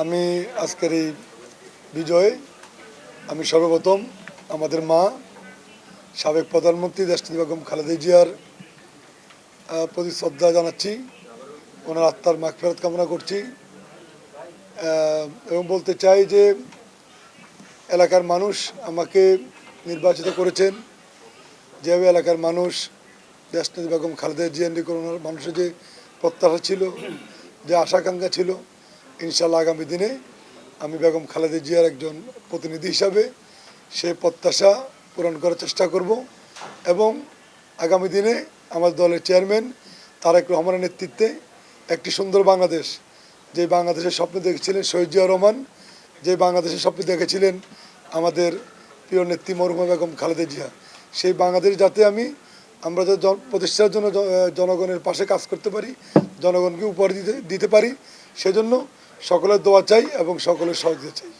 আমি আজকের এই বিজয়ে আমি সর্বপ্রথম আমাদের মা সাবেক প্রধানমন্ত্রী দেশনেত্রী বেগম খালেদা জিয়ার প্রতি শ্রদ্ধা জানাচ্ছি, ওনার আত্মার মাগফিরাত কামনা করছি এবং বলতে চাই যে এলাকার মানুষ আমাকে নির্বাচিত করেছেন। যেভাবে এলাকার মানুষ দেশনেত্রী বেগম খালেদা জিয়ার নিকট ওনার মানুষের যে প্রত্যাশা ছিল, যে আশাকাঙ্ক্ষা ছিল, ইনশাল্লাহ আগামী দিনে আমি বেগম খালেদা জিয়ার একজন প্রতিনিধি হিসাবে সেই প্রত্যাশা পূরণ করার চেষ্টা করব এবং আগামী দিনে আমার দলের চেয়ারম্যান তারেক রহমানের নেতৃত্বে একটি সুন্দর বাংলাদেশ, যে বাংলাদেশের স্বপ্ন দেখেছিলেন শহীদ জিয়া রহমান, যে বাংলাদেশের স্বপ্ন দেখেছিলেন আমাদের প্রিয় নেত্রী মরহুমা বেগম খালেদা জিয়া, সেই বাংলাদেশ যাতে আমরা প্রতিষ্ঠার জন্য জনগণের পাশে কাজ করতে পারি, জনগণকে উপহার দিতে পারি, সেজন্য সকলের দোয়া চাই এবং সকলের সহযোগিতা চাই।